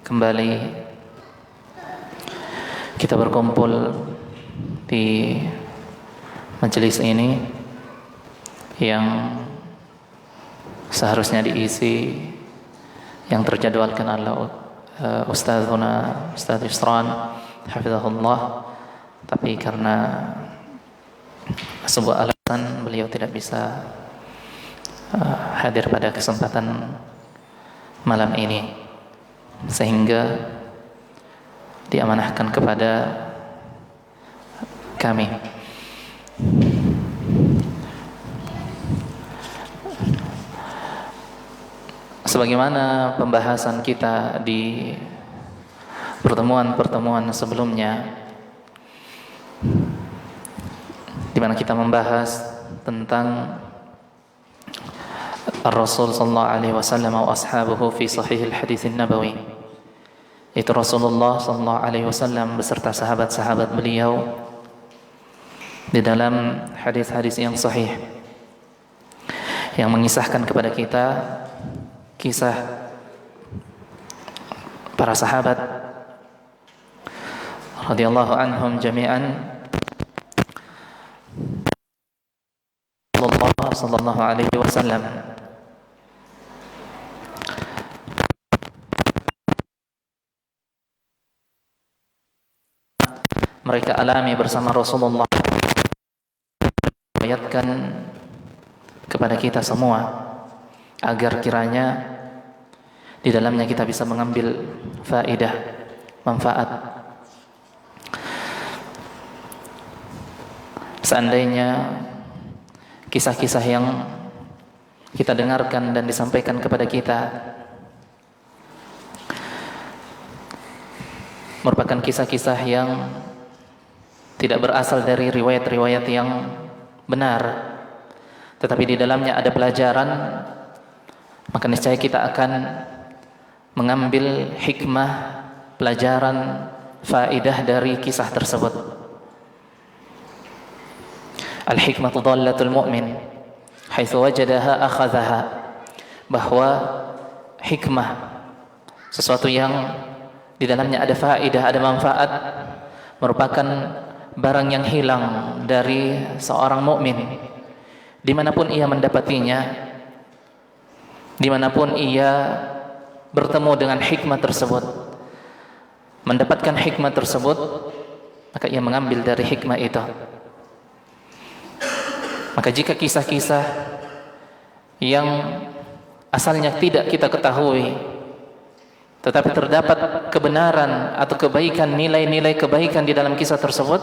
kembali kita berkumpul di majelis ini yang seharusnya diisi, yang terjadwalkan oleh Ustaz Yusran hafizahullah, tapi karena sebuah alasan beliau tidak bisa hadir pada kesempatan malam ini, sehingga diamanahkan kepada kami. Sebagaimana pembahasan kita di pertemuan-pertemuan sebelumnya, di mana kita membahas tentang Rasul sallallahu alaihi wasallam wa ashabuhu fi sahih al-hadits an-nabawi. Itu Rasulullah sallallahu alaihi wasallam beserta sahabat-sahabat beliau di dalam hadis-hadis yang sahih yang mengisahkan kepada kita kisah para sahabat radhiyallahu anhum jami'an, Rasulullah sallallahu alaihi wasallam mereka alami bersama Rasulullah, ayatkan kepada kita semua agar kiranya di dalamnya kita bisa mengambil faedah, manfaat. Seandainya kisah-kisah yang kita dengarkan dan disampaikan kepada kita merupakan kisah-kisah yang tidak berasal dari riwayat-riwayat yang benar, tetapi di dalamnya ada pelajaran, maka niscaya kita akan mengambil hikmah, pelajaran, faedah dari kisah tersebut. Al-hikmatu dhallatul mu'min haitsu wajadaha akhadhaha. Bahwa hikmah, sesuatu yang di dalamnya ada faedah, ada manfaat, merupakan barang yang hilang dari seorang mukmin dimanapun ia mendapatinya, dimanapun ia bertemu dengan hikmah tersebut, mendapatkan hikmah tersebut, maka ia mengambil dari hikmah itu. Maka jika kisah-kisah yang asalnya tidak kita ketahui, tetapi terdapat kebenaran atau kebaikan, nilai-nilai kebaikan di dalam kisah tersebut,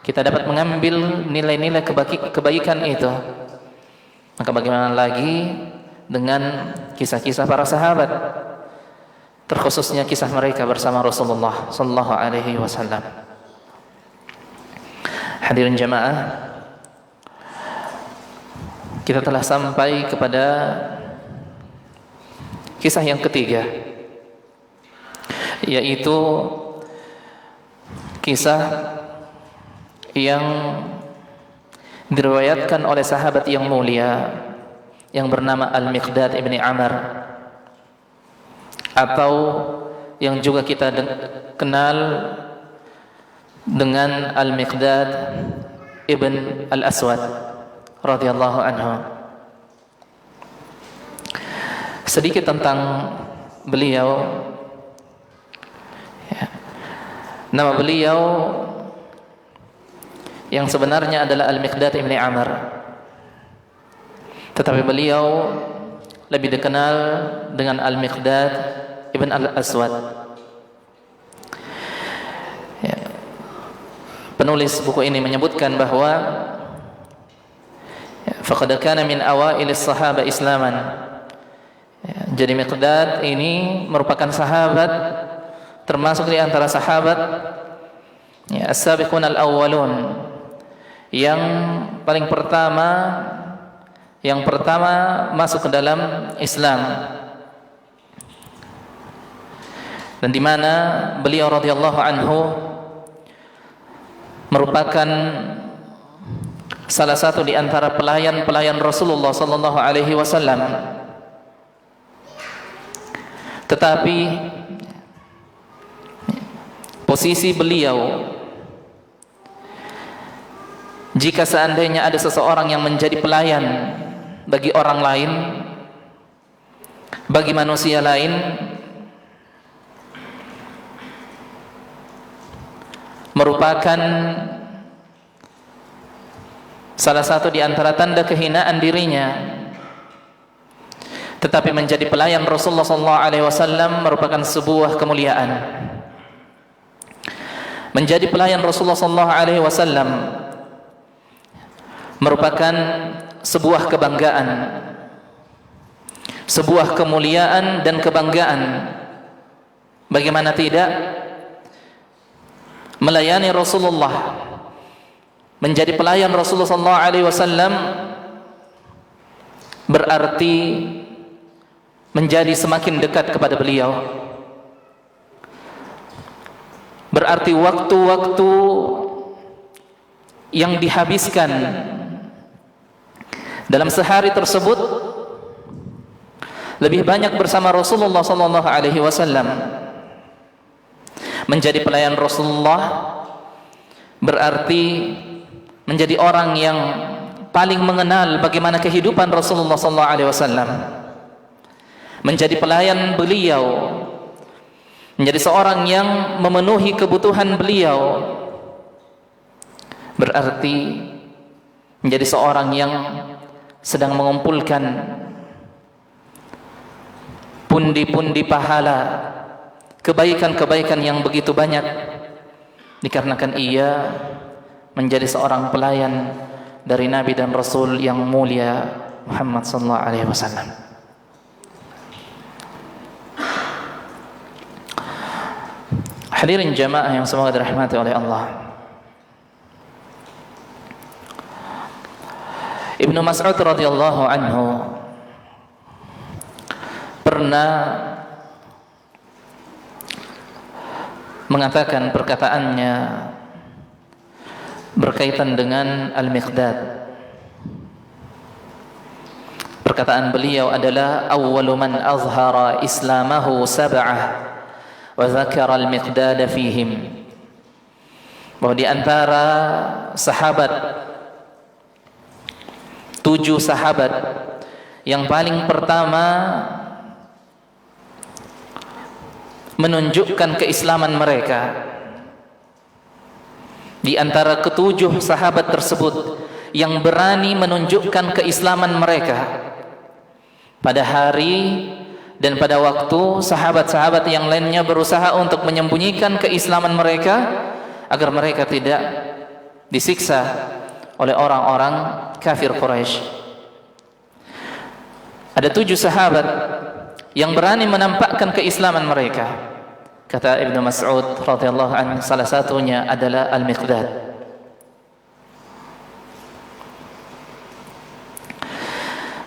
kita dapat mengambil nilai-nilai kebaikan itu. Maka bagaimana lagi dengan kisah-kisah para sahabat, terkhususnya kisah mereka bersama Rasulullah sallallahu alaihi wasallam. Hadirin jamaah, kita telah sampai kepada kisah yang ketiga, yaitu kisah yang diriwayatkan oleh sahabat yang mulia yang bernama Al-Miqdad ibn Amr, atau yang juga kita kenal dengan Al-Miqdad ibn Al-Aswad radhiyallahu anhu. Sedikit tentang beliau. Nama beliau yang sebenarnya adalah Al-Miqdad ibn Amr, tetapi beliau lebih dikenal dengan Al-Miqdad ibn Al-Aswad. Penulis buku ini menyebutkan bahwa faqad kana min awailis sahaba islaman. Jadi Miqdad ini merupakan sahabat, termasuk di antara sahabat as-sabiqun al-awwalun, yang paling pertama masuk ke dalam Islam, dan di mana beliau radhiyallahu anhu merupakan salah satu di antara pelayan-pelayan Rasulullah sallallahu alaihi wasallam. Tetapi posisi beliau, jika seandainya ada seseorang yang menjadi pelayan bagi orang lain, bagi manusia lain, merupakan salah satu di antara tanda kehinaan dirinya. Tetapi menjadi pelayan Rasulullah SAW merupakan sebuah kemuliaan. Menjadi pelayan Rasulullah SAW merupakan sebuah kebanggaan, sebuah kemuliaan dan kebanggaan. Bagaimana tidak, melayani Rasulullah, menjadi pelayan Rasulullah SAW berarti menjadi semakin dekat kepada beliau. Berarti waktu-waktu yang dihabiskan dalam sehari tersebut lebih banyak bersama Rasulullah SAW. Menjadi pelayan Rasulullah berarti menjadi orang yang paling mengenal bagaimana kehidupan Rasulullah SAW. Menjadi pelayan beliau, menjadi seorang yang memenuhi kebutuhan beliau, berarti menjadi seorang yang sedang mengumpulkan pundi-pundi pahala, kebaikan-kebaikan yang begitu banyak, dikarenakan ia menjadi seorang pelayan dari Nabi dan Rasul yang mulia Muhammad SAW. Hadirin jamaah yang semoga dirahmati oleh Allah. Ibnu Mas'ud radhiyallahu anhu pernah mengatakan perkataannya berkaitan dengan Al-Miqdad. Perkataan beliau adalah awwalu man azhara islamahu sab'ah wa dzakara al-Miqdad fihim. Bahwa di antara sahabat, 7 sahabat yang paling pertama menunjukkan keislaman mereka, di antara ke-7 sahabat tersebut yang berani menunjukkan keislaman mereka pada hari dan pada waktu sahabat-sahabat yang lainnya berusaha untuk menyembunyikan keislaman mereka agar mereka tidak disiksa oleh orang-orang kafir Quraisy. Ada 7 sahabat yang berani menampakkan keislaman mereka. Kata Ibnu Mas'ud radhiyallahu anhu, salah satunya adalah Al-Miqdad.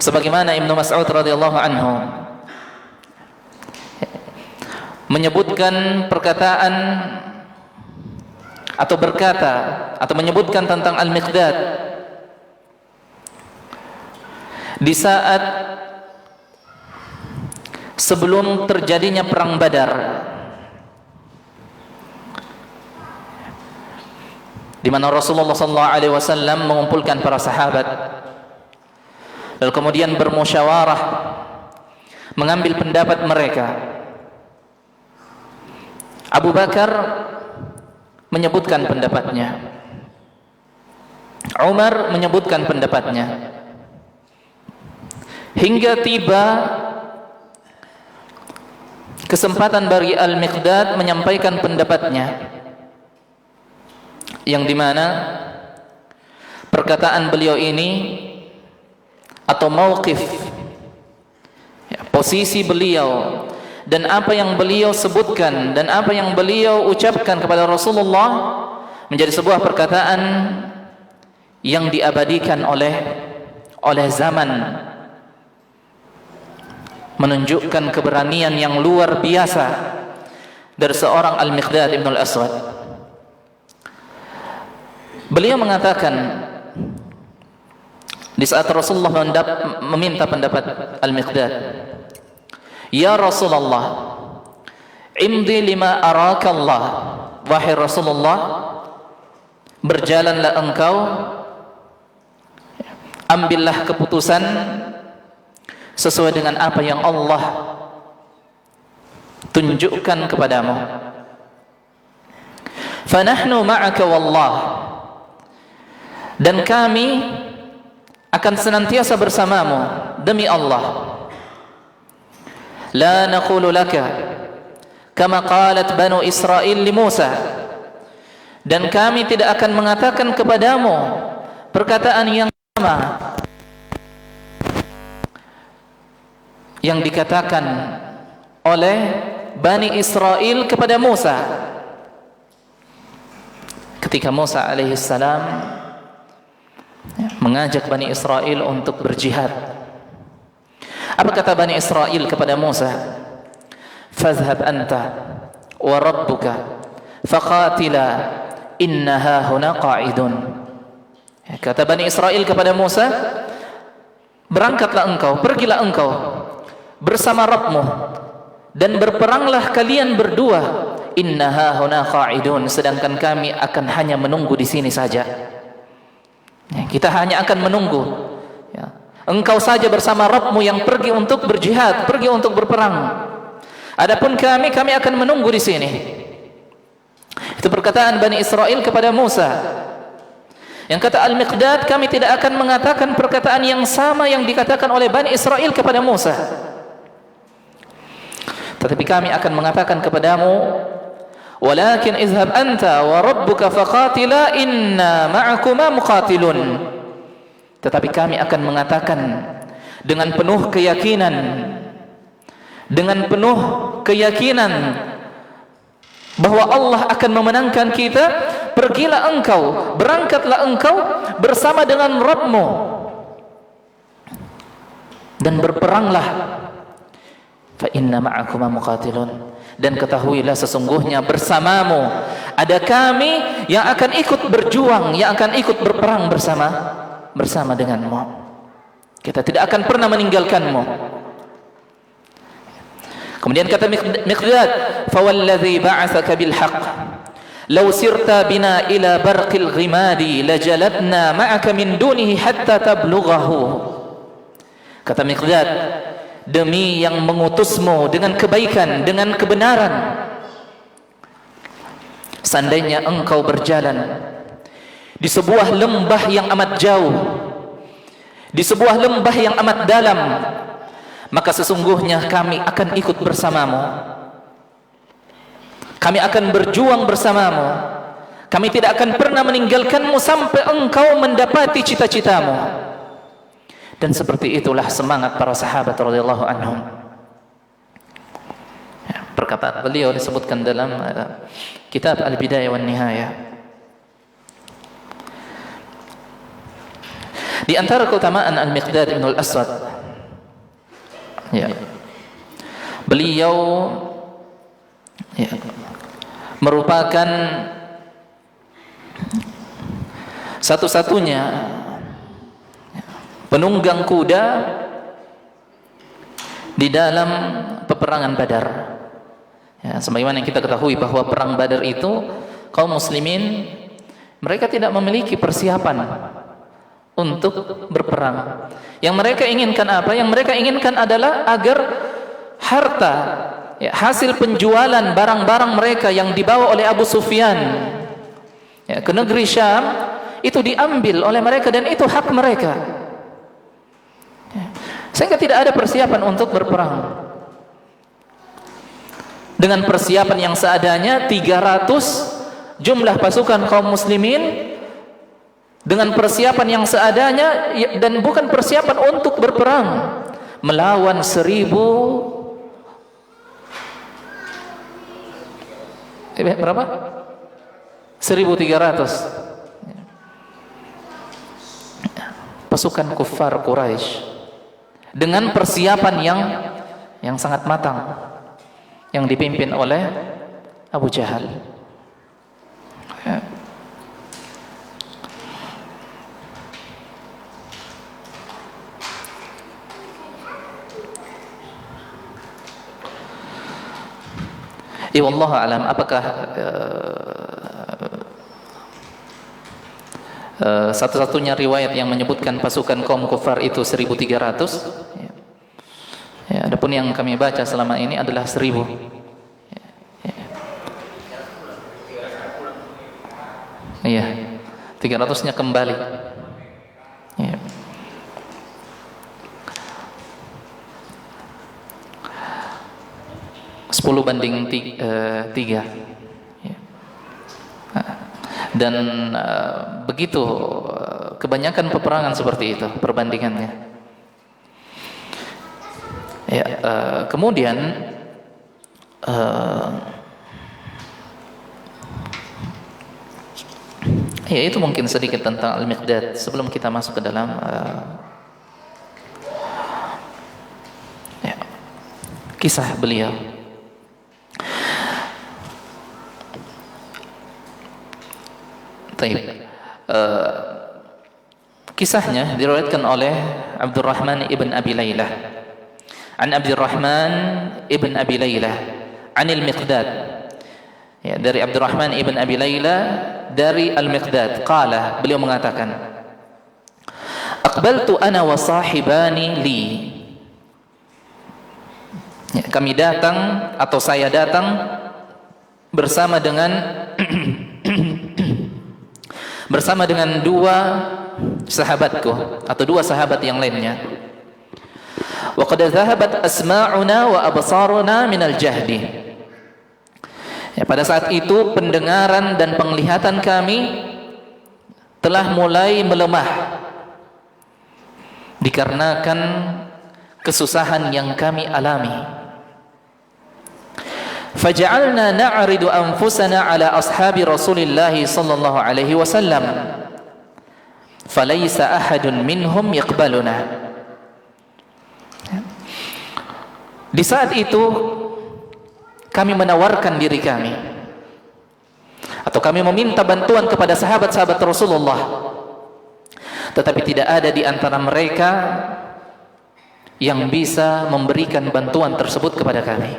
Sebagaimana Ibnu Mas'ud radhiyallahu anhu menyebutkan perkataan atau berkata atau menyebutkan tentang Al-Miqdad di saat sebelum terjadinya perang Badar, di mana Rasulullah SAW mengumpulkan para sahabat, lalu kemudian bermusyawarah, mengambil pendapat mereka. Abu Bakar menyebutkan pendapatnya, Umar menyebutkan pendapatnya, hingga tiba kesempatan bagi Al-Miqdad menyampaikan pendapatnya, yang dimana perkataan beliau ini atau mauqif, posisi beliau dan apa yang beliau sebutkan dan apa yang beliau ucapkan kepada Rasulullah menjadi sebuah perkataan yang diabadikan oleh zaman, menunjukkan keberanian yang luar biasa dari seorang Al-Miqdad ibn Al-Aswad. Beliau mengatakan di saat Rasulullah meminta pendapat Al-Miqdad, "Ya Rasulullah, imdi lima araka Allah wahai Rasulullah, berjalanlah engkau, ambillah keputusan sesuai dengan apa yang Allah tunjukkan kepadamu. Fanahnu ma'aka wallah, dan kami akan senantiasa bersamamu demi Allah. La naqulu laka kama qalat Banu Israil li Musa, dan kami tidak akan mengatakan kepadamu perkataan yang sama yang dikatakan oleh Bani Israel kepada Musa ketika Musa alaihissalam mengajak Bani Israel untuk berjihad. Apa kata Bani Israel kepada Musa? Fadhhab anta wa rabbuka faqatila innaha huna qa'idun. Kata Bani Israel kepada Musa, berangkatlah engkau, pergilah engkau bersama Rabbmu dan berperanglah kalian berdua. Innaha huna qa'idun, sedangkan kami akan hanya menunggu di sini saja. Kita hanya akan menunggu. Engkau saja bersama Rabbmu yang pergi untuk berjihad, pergi untuk berperang. Adapun kami akan menunggu di sini. Itu perkataan Bani Israel kepada Musa. Yang kata Al-Miqdad, kami tidak akan mengatakan perkataan yang sama yang dikatakan oleh Bani Israel kepada Musa. Tetapi kami akan mengatakan kepadamu, walakin izhab anta wa rabbuka faqatila inna ma'akuma muqatilun. Tetapi kami akan mengatakan dengan penuh keyakinan, bahwa Allah akan memenangkan kita. Pergilah engkau, berangkatlah engkau bersama dengan Rabbmu dan berperanglah. Fa inna ma'akuma muqatilun, dan ketahuilah sesungguhnya bersamamu ada kami yang akan ikut berjuang, yang akan ikut berperang bersama denganmu. Kita tidak akan pernah meninggalkanmu. Kemudian kata Miqdad, fawalladzi ba'atsaka bil haqq law sirta bina ila barqil ghimadi lajaladna ma'aka min dunihi hatta tablughahu. Kata Miqdad, demi yang mengutusmu dengan kebaikan, dengan kebenaran, seandainya engkau berjalan di sebuah lembah yang amat jauh, di sebuah lembah yang amat dalam, maka sesungguhnya kami akan ikut bersamamu. Kami akan berjuang bersamamu. Kami tidak akan pernah meninggalkanmu sampai engkau mendapati cita-citamu. Dan seperti itulah semangat para sahabat radhiyallahu anhum. Perkataan beliau disebutkan dalam kitab Al-Bidayah wan Nihayah. Di antara keutamaan Al-Miqdad bin Al-Aswad, beliau merupakan satu-satunya penunggang kuda di dalam peperangan Badar. Sebagaimana yang kita ketahui bahwa perang Badar itu kaum muslimin mereka tidak memiliki persiapan untuk berperang. Yang mereka inginkan apa? Yang mereka inginkan adalah agar harta, hasil penjualan barang-barang mereka yang dibawa oleh Abu Sufyan ke negeri Syam itu diambil oleh mereka, dan itu hak mereka. Sehingga tidak ada persiapan untuk berperang. Dengan persiapan yang seadanya 300 jumlah pasukan kaum muslimin, dengan persiapan yang seadanya, dan bukan persiapan untuk berperang, melawan 1.000 berapa? 1.300 pasukan kuffar Quraisy, dengan persiapan yang sangat matang, yang dipimpin oleh Abu Jahal. Wallahu alam, apakah Satu-satunya riwayat yang menyebutkan pasukan kaum kufar itu 1.300. Ya, adapun yang kami baca selama ini adalah 1.000. Iya, 300-nya kembali. Ya. Sepuluh banding 3. Ya. Dan begitu kebanyakan peperangan seperti itu perbandingannya. Ya, kemudian ya itu mungkin sedikit tentang Al-Miqdad sebelum kita masuk ke dalam ya, kisah beliau. Kisahnya diriwayatkan oleh Abdurrahman ibn Abi Laylah an Abdurrahman ibn Abi Laylah anil Miqdad, ya, dari Abdurrahman ibn Abi Laylah dari Al-Miqdad qala, beliau mengatakan aqbaltu ana wa sahibani li, ya, kami datang atau saya datang bersama dengan bersama dengan dua sahabatku atau dua sahabat yang lainnya. Wa qad dhahabat asma'una wa absaruna minal jahdi. Ya, pada saat itu pendengaran dan penglihatan kami telah mulai melemah dikarenakan kesusahan yang kami alami. Faja'alna na'ridu anfusana ala ashabi Rasulillah sallallahu alaihi wasallam falaysa ahadun minhum yaqbaluna. Di saat itu kami menawarkan diri kami atau kami meminta bantuan kepada sahabat-sahabat Rasulullah, tetapi tidak ada di antara mereka yang bisa memberikan bantuan tersebut kepada kami.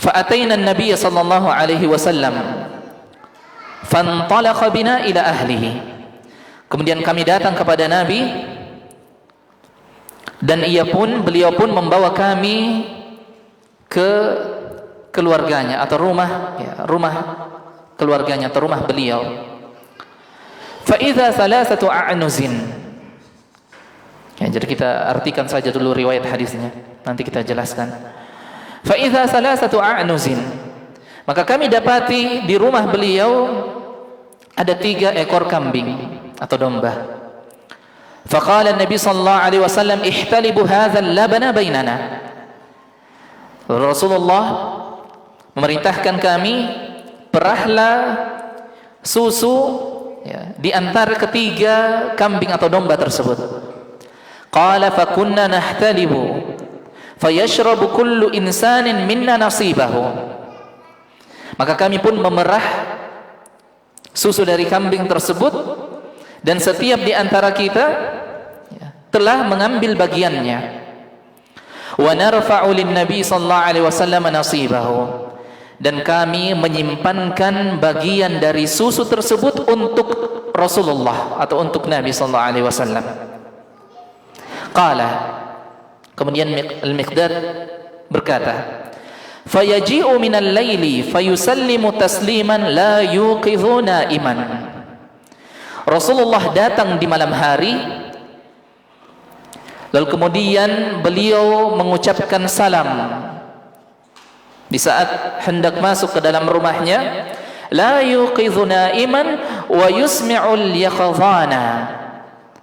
Fa'atayna an-nabiy sallallahu alaihi wasallam fantalaqa bina ila ahlihi. Kemudian kami datang kepada Nabi dan beliau pun membawa kami ke keluarganya atau rumah, ya, rumah keluarganya atau rumah beliau. Fa idza thalathatu a'nuzin. Ya, jadi kita artikan saja dulu riwayat hadisnya, nanti kita jelaskan. Fa idza thalathatu a'nuzin. Maka kami dapati di rumah beliau ada 3 ekor kambing atau domba. Faqala Nabi sallallahu alaihi wasallam ihtalibu hadzal labana bainana. Rasulullah memerintahkan kami, perahlah susu, ya, di antara ketiga kambing atau domba tersebut. Qala fa kunna nahtalibu fayashrabu kullu insanin minna nasibahu. Maka kami pun memerah susu dari kambing tersebut dan setiap di antara kita, ya, telah mengambil bagiannya. Wa narfa'u lin-nabi sallallahu alaihi wasallam nasibahu, dan kami menyimpankan bagian dari susu tersebut untuk Rasulullah atau untuk Nabi sallallahu alaihi wasallam. Qala, kemudian Al-Miqdad berkata, fayaji'u minal laili fayusallimu tasliman la yuqidhu na'iman. Rasulullah datang di malam hari, lalu kemudian beliau mengucapkan salam di saat hendak masuk ke dalam rumahnya. La yuqidhu na'iman wa yusmi'ul yaqadhana.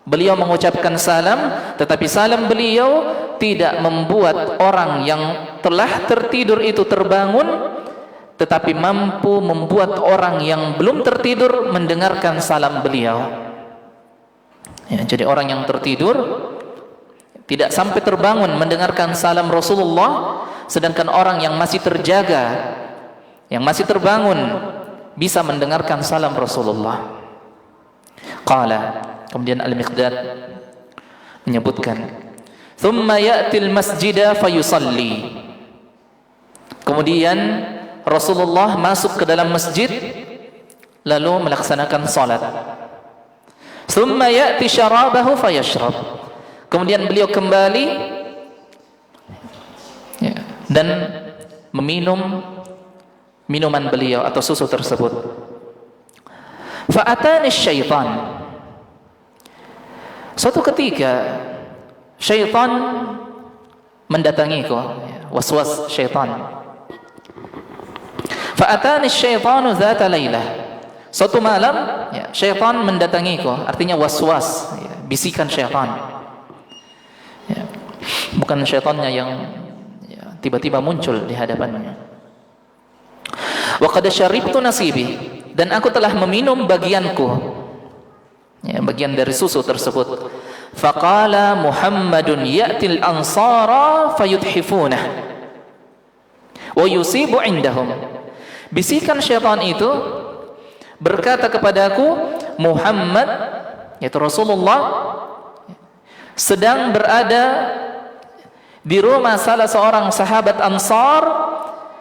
Beliau mengucapkan salam, tetapi salam beliau tidak membuat orang yang telah tertidur itu terbangun, tetapi mampu membuat orang yang belum tertidur mendengarkan salam beliau. Ya, jadi orang yang tertidur tidak sampai terbangun mendengarkan salam Rasulullah, sedangkan orang yang masih terjaga, yang masih terbangun, bisa mendengarkan salam Rasulullah. Qala, kemudian Al-Miqdad menyebutkan, thumma ya'til masjida fayusalli. Kemudian Rasulullah masuk ke dalam masjid lalu melaksanakan salat. Thumma ya'ti syarabahu fayashrab. Kemudian beliau kembali dan meminum minuman beliau atau susu tersebut. Fa'atani syaitan. Suatu ketika syaitan mendatangiku, waswas syaitan. Fa'atani syaitanu dzata lailah. Suatu malam syaitan mendatangiku, artinya waswas, bisikan syaitan. Bukan syaitannya yang tiba-tiba muncul di hadapannya. Wa qad syaribtu nasibi, dan aku telah meminum bagianku, bagian dari susu tersebut. Faqala Muhammadun ya'til ansara fayudhifunah wa yusibu indahum. Bisikan syaitan itu berkata kepadaku, Muhammad, yaitu Rasulullah, sedang berada di rumah salah seorang sahabat Ansar,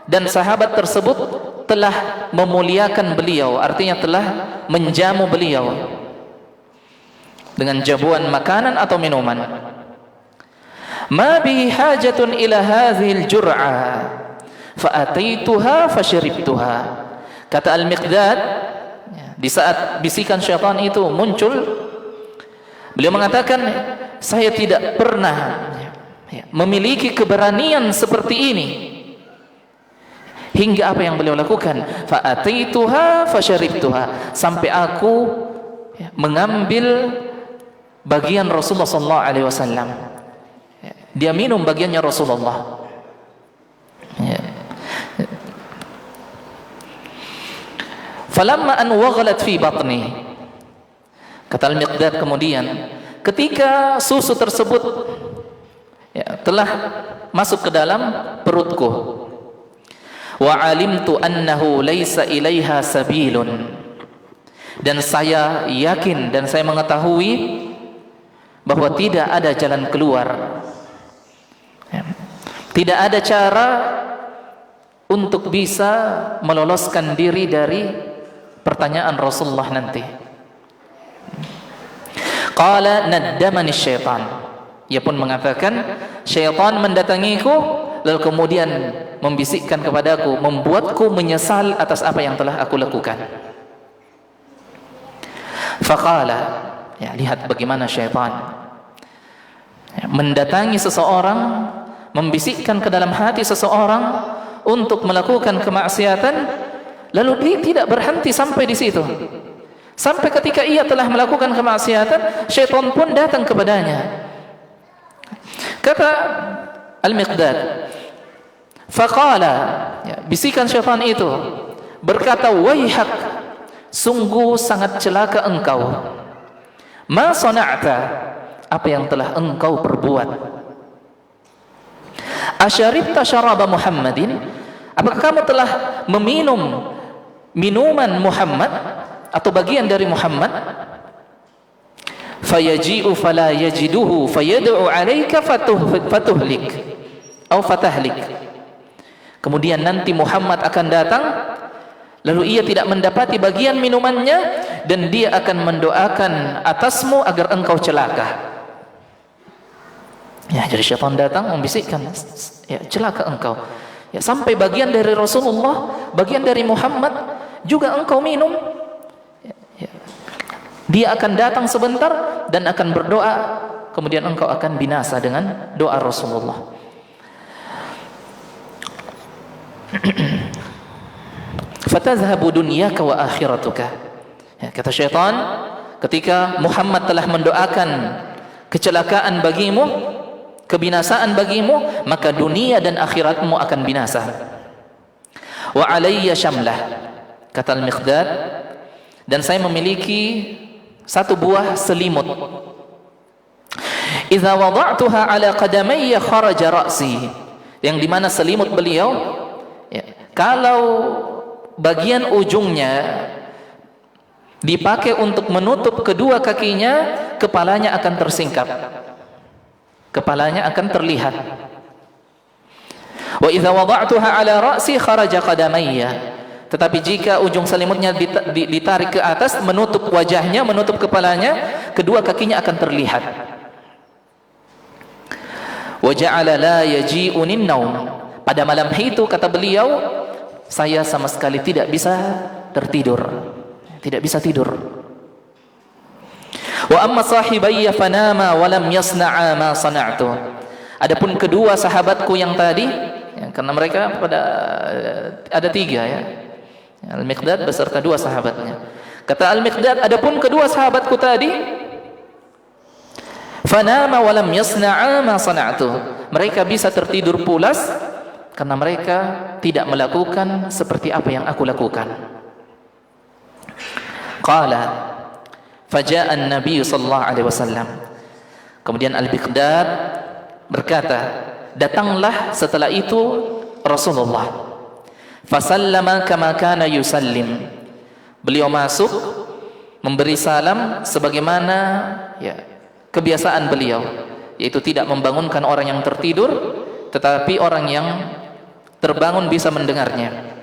dan sahabat tersebut telah memuliakan beliau, artinya telah menjamu beliau dengan jamuan makanan atau minuman. Ma bihi hajatun ila hadhil jur'a fa ataituha fasharibtuha. Kata Al-Miqdad, di saat bisikan syaitan itu muncul, beliau mengatakan, saya tidak pernah memiliki keberanian seperti ini. Hingga apa yang beliau lakukan? Fa ataituha fasharibtuha, sampai aku mengambil bagian Rasulullah sallallahu alaihi wasallam. Dia minum bagiannya Rasulullah. Falamma an waghalat fi batni. Kata Al-Miqdad kemudian, ketika susu tersebut telah masuk ke dalam perutku, wa alimtu annahu laisa ilaiha sabilun, dan saya yakin dan saya mengetahui bahwa tidak ada jalan keluar, tidak ada cara untuk bisa meloloskan diri dari pertanyaan Rasulullah nanti. Qala naddamani syaitan. Ia pun mengatakan, syaitan mendatangiku lalu kemudian membisikkan kepadaku, membuatku menyesal atas apa yang telah aku lakukan. Faqala, lihat bagaimana syaitan mendatangi seseorang, membisikkan ke dalam hati seseorang untuk melakukan kemaksiatan, lalu dia tidak berhenti sampai di situ. Sampai ketika ia telah melakukan kemaksiatan, syaitan pun datang kepadanya. Kata Al-Miqdad, faqala, bisikan syaitan itu berkata, waihak, sungguh sangat celaka engkau. Ma sana'ta, apa yang telah engkau perbuat. Asyaribta syaraba Muhammadin, apakah kamu telah meminum minuman Muhammad atau bagian dari Muhammad? Fayaji'u fala yajiduhu fayad'u 'alaika fatuhlik atau fatahlik. Kemudian nanti Muhammad akan datang, lalu ia tidak mendapati bagian minumannya, dan dia akan mendoakan atasmu agar engkau celaka. Jadi syaitan datang membisikkan, celaka engkau. Sampai bagian dari Rasulullah, bagian dari Muhammad juga engkau minum. Dia akan datang sebentar dan akan berdoa, kemudian engkau akan binasa dengan doa Rasulullah. Fatazhabu dunyaka wa akhiratuka. Kata syaitan, ketika Muhammad telah mendoakan kecelakaan bagimu, kebinasaan bagimu, maka dunia dan akhiratmu akan binasa. Wa alayya syamlah. Kata Al-Miqdad, dan saya memiliki satu buah selimut. Idza wada'tuha ala qadamayya kharaja ra'si, yang dimana selimut beliau, kalau bagian ujungnya dipakai untuk menutup kedua kakinya, kepalanya akan tersingkap, kepalanya akan terlihat. Wa idza wada'tuha ala ra'si kharaja qadamayya, Tetapi jika ujung selimutnya ditarik ke atas, menutup wajahnya, menutup kepalanya, kedua kakinya akan terlihat. Wa ja'ala la yaji'unin naum. Pada malam itu kata beliau, saya sama sekali tidak bisa tertidur. Tidak bisa tidur. Wa amma sahibayya fanama wa lam yasna'a ma sana'tu. Adapun kedua sahabatku yang tadi, ya, karena mereka ada 3 ya. Al-Miqdad beserta 2 sahabatnya. Kata Al-Miqdad, adapun kedua sahabatku tadi, fanama wa lam yasna'a ma sana'tu. Mereka bisa tertidur pulas karena mereka tidak melakukan seperti apa yang aku lakukan. Qala faja'a an-nabiy sallallahu alaihi wasallam. Kemudian Al-Miqdad berkata, datanglah setelah itu Rasulullah. Fasallama kama kana yusallim. Beliau masuk memberi salam sebagaimana ya kebiasaan beliau, yaitu tidak membangunkan orang yang tertidur, tetapi orang yang terbangun bisa mendengarnya.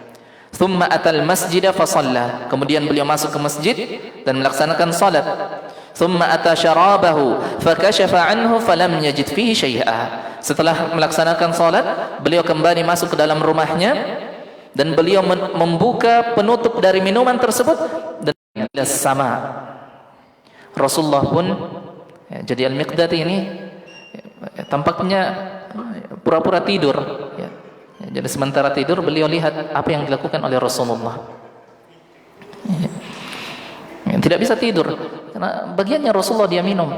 Thumma atal masjida fa shalla. Kemudian beliau masuk ke masjid dan melaksanakan salat. Thumma ata syarabahu fa kashafa anhu falam yajid fihi syai'a. Setelah melaksanakan salat, beliau kembali masuk ke dalam rumahnya dan beliau membuka penutup dari minuman tersebut dan sama. Rasulullah pun ya, jadi Al-Miqdad ini ya, tampaknya pura-pura tidur ya. Jadi sementara tidur beliau lihat apa yang dilakukan oleh Rasulullah ya. Ya, tidak bisa tidur karena bagiannya Rasulullah dia minum.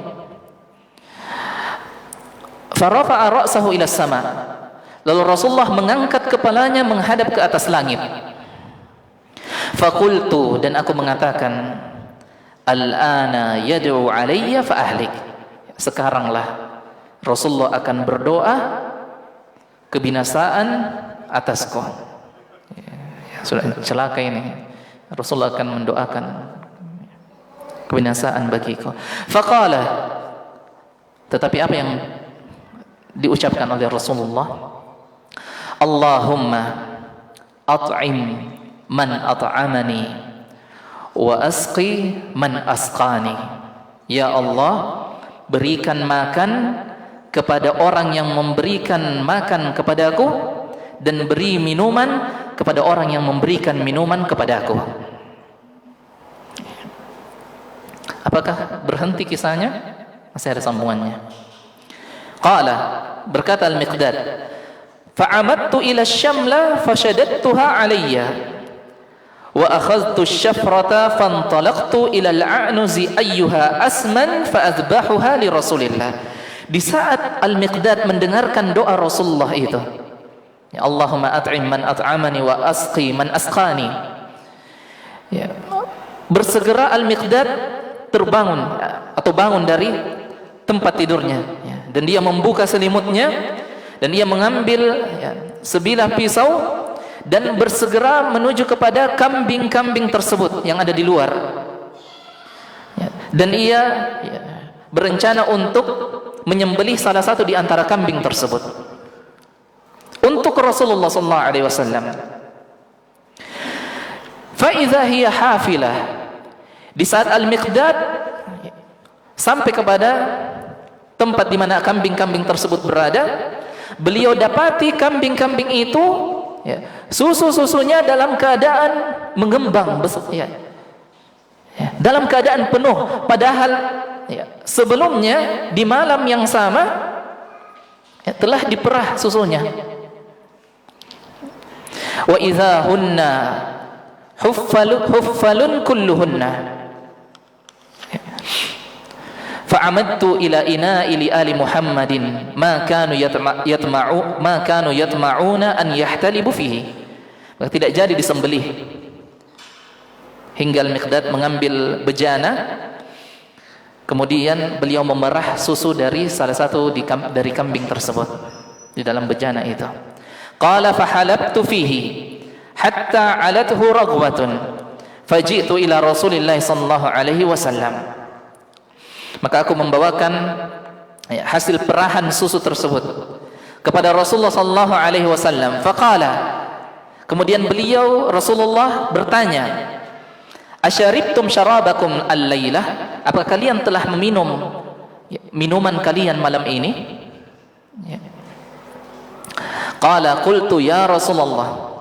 Farafa'a ra'sahu ila sama. Lalu Rasulullah mengangkat kepalanya menghadap ke atas langit. Faqultu, dan aku mengatakan, al-ana yad'u alayya fa ahlik. Sekaranglah Rasulullah akan berdoa kebinasaan atasku. Ya, sudah celaka ini. Rasulullah akan mendoakan kebinasaan bagiku. Faqala, tetapi apa yang diucapkan oleh Rasulullah? Allahumma at'im man at'amani wa asqi man asqani. Ya Allah, berikan makan kepada orang yang memberikan makan kepadaku dan beri minuman kepada orang yang memberikan minuman kepadaku. Apakah berhenti kisahnya? Masih ada sambungannya. Qala, berkata Al-Miqdad, fa'amadtu ila syamla fashadattuha alayya wa akhadhtu syafrata fantalaqtu ila al-a'nuzi ayyuha asman fa'adbahuha li Rasulillah. Di saat Al-Miqdad mendengarkan doa Rasulullah itu, ya Allahumma at'im man at'amani wa asqi man asqani, ya, bersegera Al-Miqdad terbangun atau bangun dari tempat tidurnya ya, dan dia membuka selimutnya dan dia mengambil ya, sebilah pisau dan bersegera menuju kepada kambing-kambing tersebut yang ada di luar ya, dan ia ya, berencana untuk menyembelih salah satu di antara kambing tersebut untuk Rasulullah sallallahu alaihi wasallam. Fa idza hiya hafilah. Di saat Al-Miqdad sampai kepada tempat di mana kambing-kambing tersebut berada, beliau dapati kambing-kambing itu ya, susu-susunya dalam keadaan mengembang ya, ya, dalam keadaan penuh, padahal ya, sebelumnya di malam yang sama ya, telah diperah susunya. Wa idza hunna huffalun kulluhunna. Fa'amadtu ila ina'i li ali Muhammadin ma kanu yatma'una an yahtalibu fihi. Maka tidak jadi disembelih hingga Al-Miqdad mengambil bejana, kemudian beliau memerah susu dari salah satu dari kambing tersebut di dalam bejana itu. Qala fahalabtu fihi hatta 'alathu raghwatun faji'tu ila Rasulillah sallallahu alaihi wasallam. Maka aku membawakan ya, hasil perahan susu tersebut kepada Rasulullah sallallahu alaihi wasallam. Faqala, Kemudian beliau Rasulullah bertanya, "Asyaribtum syarabakum al-lailah?" Apakah kalian telah meminum minuman kalian malam ini? Ya. Qala qultu ya Rasulullah.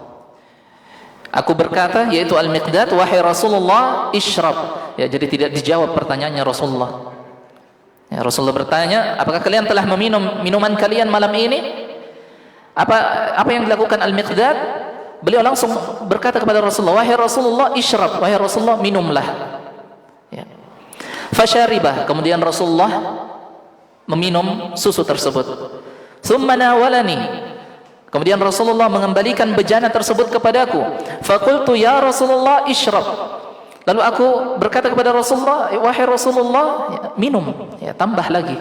Aku berkata, yaitu Al-Miqdad, "Wahai Rasulullah, isyrab." Ya, jadi tidak dijawab pertanyaannya Rasulullah. Ya, Rasulullah bertanya, "Apakah kalian telah meminum minuman kalian malam ini?" Apa yang dilakukan Al-Miqdad? Beliau langsung berkata kepada Rasulullah, "Wahai Rasulullah, isyrab." Wahai Rasulullah, minumlah. Ya. Fasyaribah. Kemudian Rasulullah meminum susu tersebut. Tsumma nawalani. Kemudian Rasulullah mengembalikan bejana tersebut kepadaku. Faqultu ya Rasulullah isyrab. Lalu aku berkata kepada Rasulullah, "Wahai Rasulullah, ya, minum, ya, tambah lagi."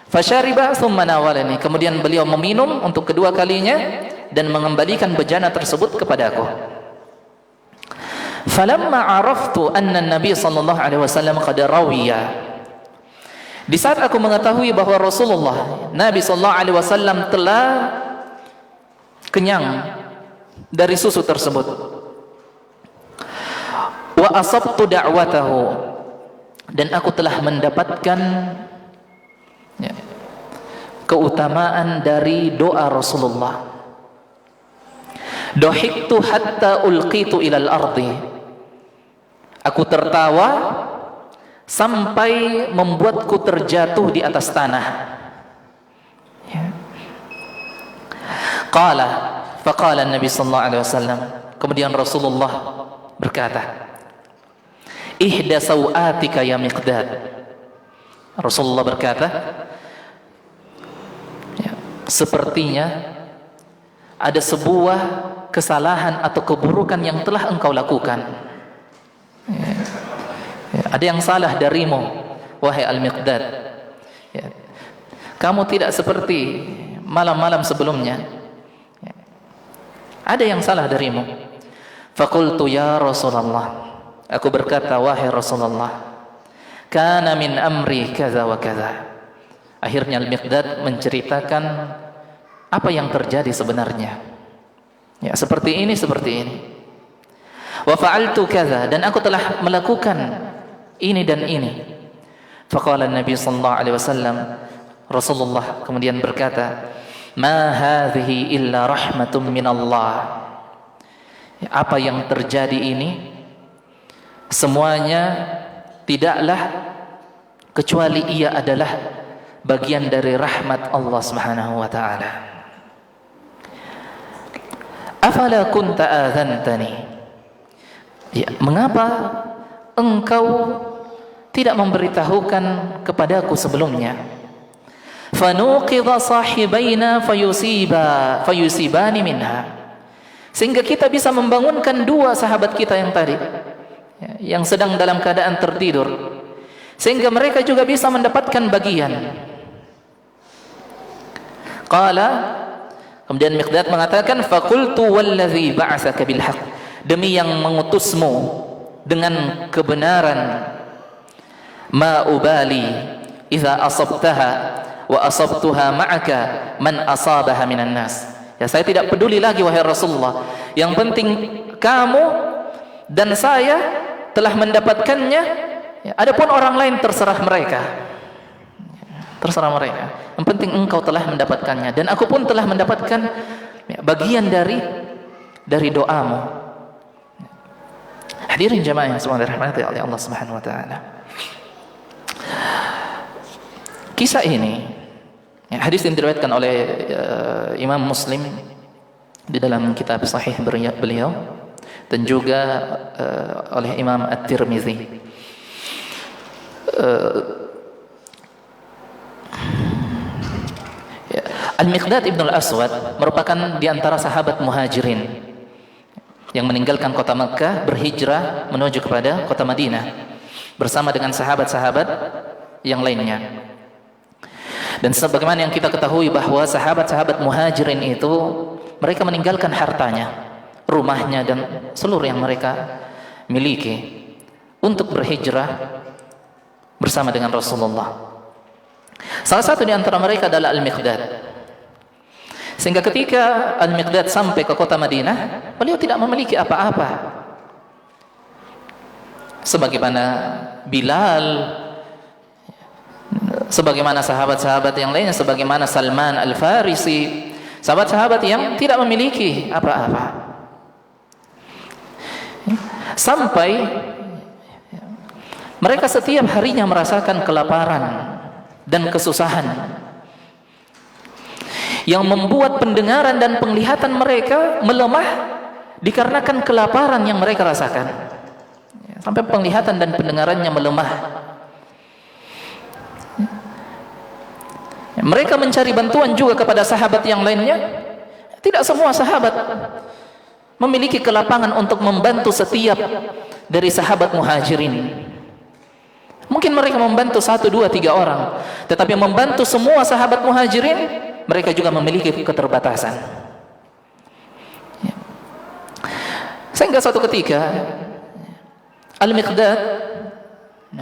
Fasyariba tsumma nawalani. Kemudian beliau meminum untuk kedua kalinya dan mengembalikan bejana tersebut kepadaku. Falamma araftu anna an-nabiy sallallahu alaihi wasallam qad rawiya. Di saat aku mengetahui bahwa Rasulullah, Nabi sallallahu alaihi wasallam telah kenyang dari susu tersebut, wa asabtu da'watahu, dan aku telah mendapatkan, ya, keutamaan dari doa Rasulullah. Dohiktu hatta ulqitu ilal ardi. Aku tertawa sampai membuatku terjatuh di atas tanah. Ya. Faqala Nabi sallallahu alaihi wasallam. Kemudian Rasulullah berkata, "Ihda sawatika ya Miqdad." Rasulullah berkata, ya, sepertinya ada sebuah kesalahan atau keburukan yang telah engkau lakukan. Ya. Ya, ada yang salah darimu, wahai Al-Miqdad. Ya. Kamu tidak seperti malam-malam sebelumnya. Ya. Ada yang salah darimu. Faqultu ya Rasulullah. Aku berkata, wahai Rasulullah, kana min amri kaza wa kaza. Akhirnya Al-Miqdad menceritakan apa yang terjadi sebenarnya. Ya, seperti ini, seperti ini. Wa fa'altu kaza, dan aku telah melakukan ini dan ini. Faqala Nabi sallallahu alaihi wasallam, Rasulullah kemudian berkata, "Ma hadhihi illa rahmatun minallah." Apa yang terjadi ini semuanya tidaklah kecuali ia adalah bagian dari rahmat Allah Subhanahu wa taala. Afala kunta adzantani? Ya, mengapa engkau tidak memberitahukan kepadaku sebelumnya? Fanuqidha sahibaina fayusibani minha. Sehingga kita bisa membangunkan dua sahabat kita yang tadi, yang sedang dalam keadaan tertidur, sehingga mereka juga bisa mendapatkan bagian. Qala, kemudian Miqdad mengatakan, faqultu wallazi ba'atsaka bil haqq, demi yang mengutusmu dengan kebenaran, ma ubali idza asabtaha wa asabtuha ma'aka man asabaha minan nas. Ya, saya tidak peduli lagi wahai Rasulullah. Yang penting kamu dan saya telah mendapatkannya. Ya, adapun orang lain terserah mereka. Terserah mereka. Yang penting engkau telah mendapatkannya dan aku pun telah mendapatkan, ya, bagian dari doamu. Hadirin jamaah yang semoga dirahmati oleh Allah Subhanahu wa taala. Kisah ini, ya, hadis yang diriwayatkan oleh Imam Muslim di dalam kitab Sahih beliau dan juga oleh Imam At-Tirmizi. Ya, Al-Miqdad ibn al-Aswad merupakan di antara sahabat muhajirin yang meninggalkan kota Makkah, berhijrah menuju kepada kota Madinah bersama dengan sahabat-sahabat yang lainnya. Dan sebagaimana yang kita ketahui bahwa sahabat-sahabat muhajirin itu mereka meninggalkan hartanya, rumahnya dan seluruh yang mereka miliki untuk berhijrah bersama dengan Rasulullah. Salah satu di antara mereka adalah Al-Miqdad. Sehingga ketika Al-Miqdad sampai ke kota Madinah, beliau tidak memiliki apa-apa. Sebagaimana Bilal, sebagaimana sahabat-sahabat yang lainnya, sebagaimana Salman Al-Farisi, sahabat-sahabat yang tidak memiliki apa-apa. Sampai mereka setiap harinya merasakan kelaparan dan kesusahan yang membuat pendengaran dan penglihatan mereka melemah dikarenakan kelaparan yang mereka rasakan. Sampai penglihatan dan pendengarannya melemah. Mereka mencari bantuan juga kepada sahabat yang lainnya. Tidak semua sahabat memiliki kelapangan untuk membantu setiap dari sahabat muhajirin. Mungkin mereka membantu 1, 2, 3 orang, tetapi membantu semua sahabat muhajirin, mereka juga memiliki keterbatasan. Sehingga suatu ketika Al-Miqdad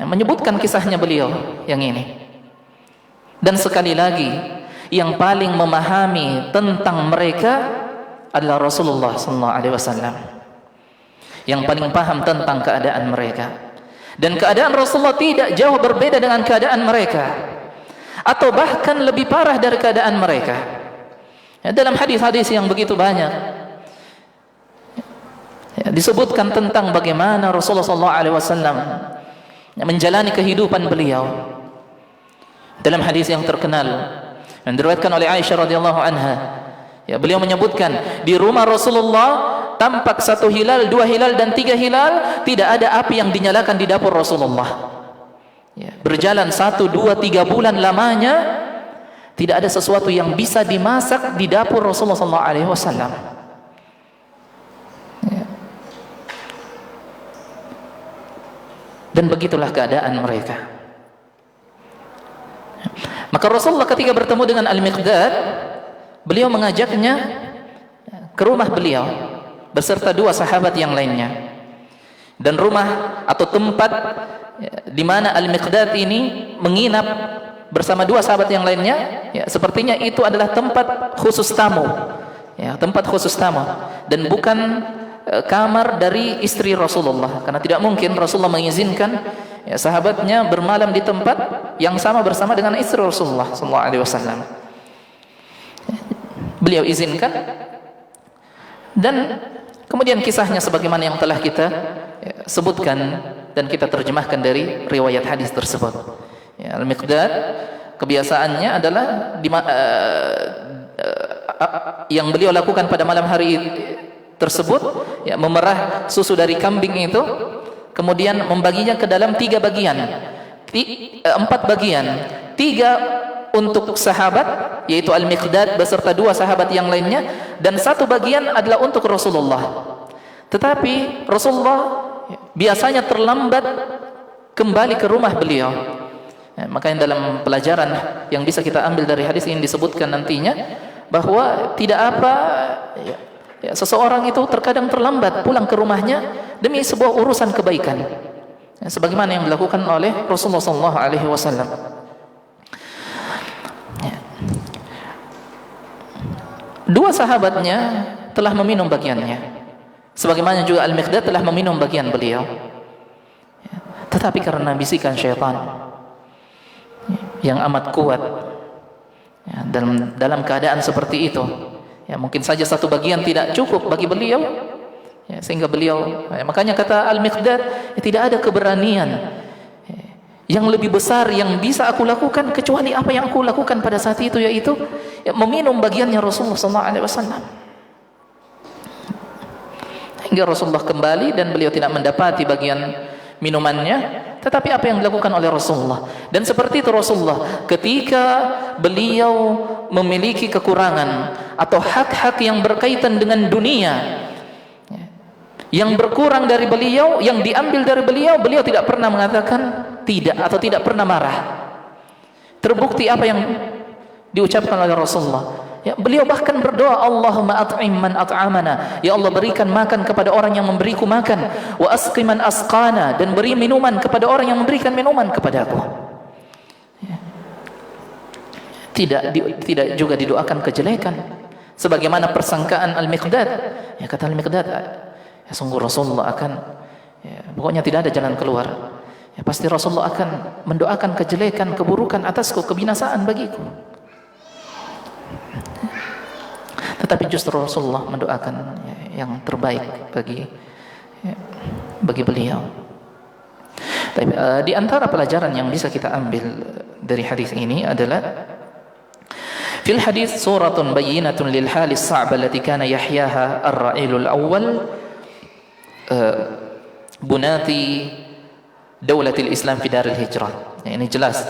menyebutkan kisahnya beliau yang ini. Dan sekali lagi, yang paling memahami tentang mereka adalah Rasulullah SAW. Yang paling paham tentang keadaan mereka. Dan keadaan Rasulullah tidak jauh berbeda dengan keadaan mereka, atau bahkan lebih parah dari keadaan mereka. Dalam hadis-hadis yang begitu banyak disebutkan tentang bagaimana Rasulullah SAW menjalani kehidupan beliau. Dalam hadis yang terkenal yang diriwayatkan oleh Aisyah radhiyallahu anha, beliau menyebutkan di rumah Rasulullah tampak 1 hilal, 2 hilal dan 3 hilal, tidak ada api yang dinyalakan di dapur Rasulullah. Berjalan 1, 2, 3 bulan lamanya, tidak ada sesuatu yang bisa dimasak di dapur Rasulullah SAW. Dan begitulah keadaan mereka. Maka Rasulullah ketika bertemu dengan Al-Miqdad, beliau mengajaknya ke rumah beliau beserta 2 sahabat yang lainnya. Dan rumah atau tempat di mana Al-Miqdad ini menginap bersama 2 sahabat yang lainnya, sepertinya itu adalah tempat khusus tamu. Tempat khusus tamu, dan bukan kamar dari istri Rasulullah, karena tidak mungkin Rasulullah mengizinkan sahabatnya bermalam di tempat yang sama bersama dengan istri Rasulullah SAW. Beliau izinkan, dan kemudian kisahnya sebagaimana yang telah kita sebutkan dan kita terjemahkan dari riwayat hadis tersebut. Al-Miqdad kebiasaannya adalah yang beliau lakukan pada malam hari tersebut, memerah susu dari kambing itu, kemudian membaginya ke dalam 3 bagian, 4 bagian, 3 untuk sahabat, yaitu Al-Miqdad beserta 2 sahabat yang lainnya, dan 1 bagian adalah untuk Rasulullah. Tetapi Rasulullah biasanya terlambat kembali ke rumah beliau. Makanya dalam pelajaran yang bisa kita ambil dari hadis ini disebutkan nantinya bahwa tidak apa seseorang itu terkadang terlambat pulang ke rumahnya demi sebuah urusan kebaikan, sebagaimana yang dilakukan oleh Rasulullah SAW. Dua sahabatnya telah meminum bagiannya, sebagaimana juga Al-Miqdad telah meminum bagian beliau. Tetapi karena bisikan syaitan yang amat kuat, dalam keadaan seperti itu, mungkin saja 1 bagian tidak cukup bagi beliau, sehingga beliau, makanya kata Al-Miqdad, tidak ada keberanian yang lebih besar yang bisa aku lakukan kecuali apa yang aku lakukan pada saat itu, yaitu meminum bagiannya Rasulullah SAW. Hingga Rasulullah kembali dan beliau tidak mendapati bagian minumannya, tetapi apa yang dilakukan oleh Rasulullah. Dan seperti itu Rasulullah ketika beliau memiliki kekurangan atau hak-hak yang berkaitan dengan dunia yang berkurang dari beliau, yang diambil dari beliau, beliau tidak pernah mengatakan tidak atau tidak pernah marah. Terbukti apa yang diucapkan oleh Rasulullah. Beliau bahkan berdoa, Allahumma at'im man at'amana, ya Allah berikan makan kepada orang yang memberiku makan, wa asqi man asqana, dan beri minuman kepada orang yang memberikan minuman kepadaku. Tidak juga didoakan kejelekan, Sebagaimana persangkaan Al-Miqdad. Ya, kata Al-Miqdad, ya sungguh Rasulullah akan, ya, pokoknya tidak ada jalan keluar. Ya, pasti Rasulullah akan mendoakan kejelekan, keburukan atasku, kebinasaan bagiku. Tetapi justru Rasulullah mendoakan, ya, yang terbaik bagi, ya, bagi beliau. Tapi, di antara pelajaran yang bisa kita ambil dari hadis ini adalah fil hadis suratun bayyinatun lil halis sa'ba allati kana yahyaha ar-ra'ilul awwal bunati daulatil Islam fi daril hijrah. Ya, ini jelas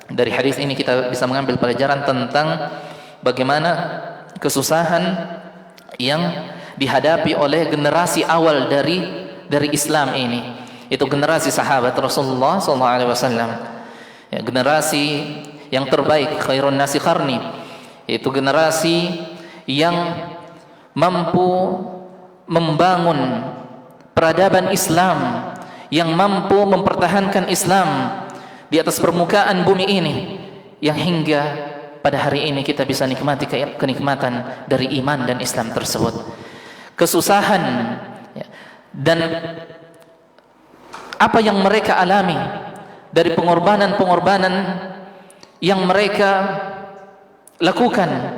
dari hadis ini kita bisa mengambil pelajaran tentang bagaimana kesusahan yang dihadapi oleh generasi awal dari Islam ini. Itu generasi sahabat Rasulullah SAW. Ya, generasi yang terbaik, khairun nasi qarni. Itu generasi yang mampu membangun peradaban Islam, yang mampu mempertahankan Islam di atas permukaan bumi ini, yang hingga pada hari ini kita bisa nikmati kenikmatan dari iman dan Islam tersebut. Kesusahan, ya, dan apa yang mereka alami dari pengorbanan-pengorbanan yang mereka lakukan,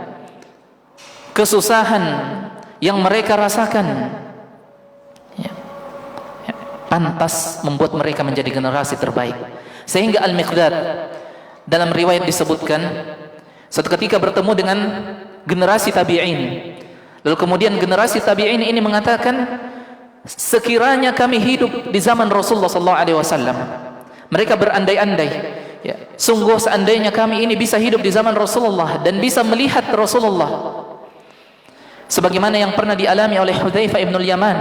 kesusahan yang mereka rasakan, ya, ya, pantas membuat mereka menjadi generasi terbaik. Sehingga Al-Miqdad dalam riwayat disebutkan suatu ketika bertemu dengan generasi tabi'in, lalu kemudian generasi tabi'in ini mengatakan, sekiranya kami hidup di zaman Rasulullah SAW, mereka berandai-andai, ya, sungguh seandainya kami ini bisa hidup di zaman Rasulullah dan bisa melihat Rasulullah sebagaimana yang pernah dialami oleh Hudzaifah ibn al-Yaman,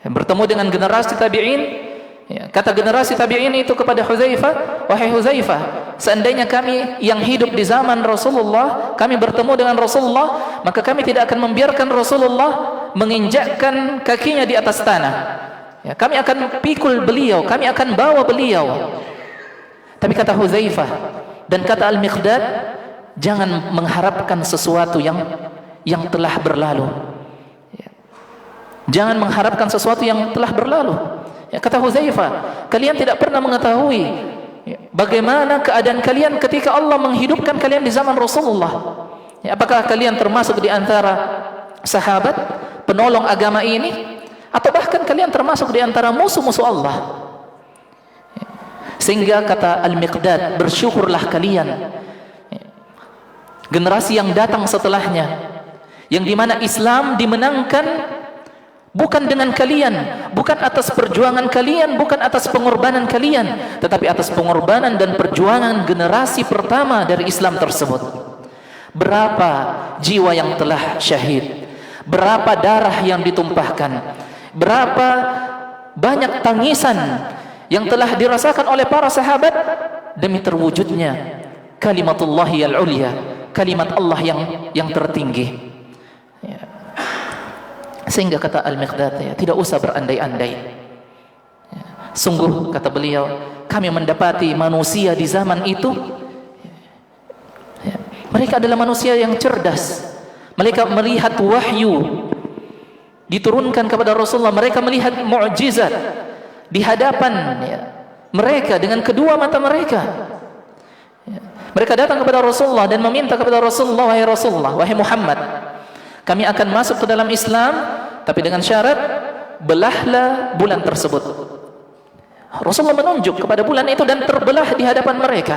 bertemu dengan generasi tabi'in. Ya, kata generasi tabi'in itu kepada Hudzaifah, wahai Hudzaifah, seandainya kami yang hidup di zaman Rasulullah, kami bertemu dengan Rasulullah, maka kami tidak akan membiarkan Rasulullah menginjakkan kakinya di atas tanah. Ya, kami akan pikul beliau, kami akan bawa beliau. Tapi kata Hudzaifah dan kata Al-Miqdad, jangan mengharapkan sesuatu yang telah berlalu. Ya. Jangan mengharapkan sesuatu yang telah berlalu. Ya, kata Hudzaifah, kalian tidak pernah mengetahui, ya, bagaimana keadaan kalian ketika Allah menghidupkan kalian di zaman Rasulullah. Ya, apakah kalian termasuk di antara sahabat penolong agama ini, atau bahkan kalian termasuk di antara musuh-musuh Allah? Ya. Sehingga kata Al-Miqdad, bersyukurlah kalian, ya, generasi yang datang setelahnya, yang dimana Islam dimenangkan bukan dengan kalian, bukan atas perjuangan kalian, bukan atas pengorbanan kalian, tetapi atas pengorbanan dan perjuangan generasi pertama dari Islam tersebut. Berapa jiwa yang telah syahid, berapa darah yang ditumpahkan, berapa banyak tangisan yang telah dirasakan oleh para sahabat demi terwujudnya kalimatullahi al-ulya, kalimat Allah yang tertinggi. Ya. Sehingga kata Al-Miqdad, ya, tidak usah berandai-andai. Ya. Sungguh kata beliau, kami mendapati manusia di zaman itu, ya, mereka adalah manusia yang cerdas. Mereka melihat wahyu diturunkan kepada Rasulullah, mereka melihat mukjizat di hadapan, ya, mereka dengan kedua mata mereka. Ya. Mereka datang kepada Rasulullah dan meminta kepada Rasulullah, wahai Rasulullah, wahai Muhammad, kami akan masuk ke dalam Islam, tapi dengan syarat belahlah bulan tersebut. Rasulullah menunjuk kepada bulan itu dan terbelah di hadapan mereka.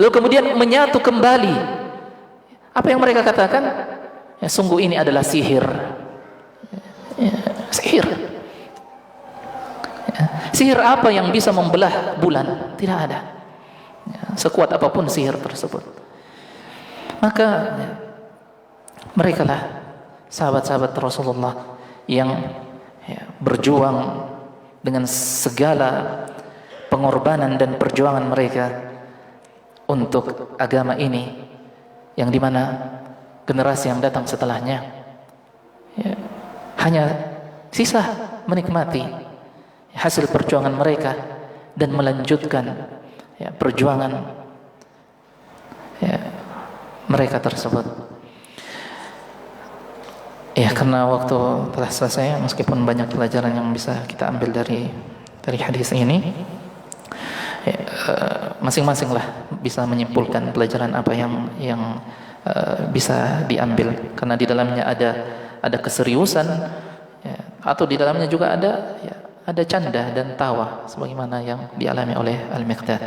Lalu kemudian menyatu kembali. Apa yang mereka katakan? Ya, sungguh ini adalah sihir. Ya, sihir. Ya, sihir apa yang bisa membelah bulan? Tidak ada. Ya, sekuat apapun sihir tersebut. Maka ya, mereka lah sahabat-sahabat Rasulullah yang, ya, berjuang dengan segala pengorbanan dan perjuangan mereka untuk agama ini, yang dimana generasi yang datang setelahnya, ya, hanya sisa menikmati hasil perjuangan mereka dan melanjutkan, ya, perjuangan, ya, mereka tersebut. Ya, karena waktu telah selesai, meskipun banyak pelajaran yang bisa kita ambil dari hadis ini, ya, masing-masing lah bisa menyimpulkan pelajaran apa yang bisa diambil, karena di dalamnya ada keseriusan, ya, atau di dalamnya juga ada canda dan tawa sebagaimana yang dialami oleh Al-Miqdad.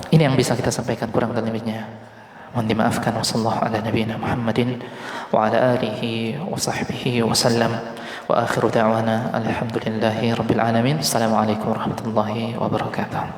Ini yang bisa kita sampaikan, kurang dan lebihnya mohon dimaafkan. Wassallallahu ala nabiyina Muhammadin wa ala alihi wa sahbihi wa sallam, wa akhiru da'wana alhamdulillahi rabbil alamin. Assalamualaikum warahmatullahi wabarakatuh.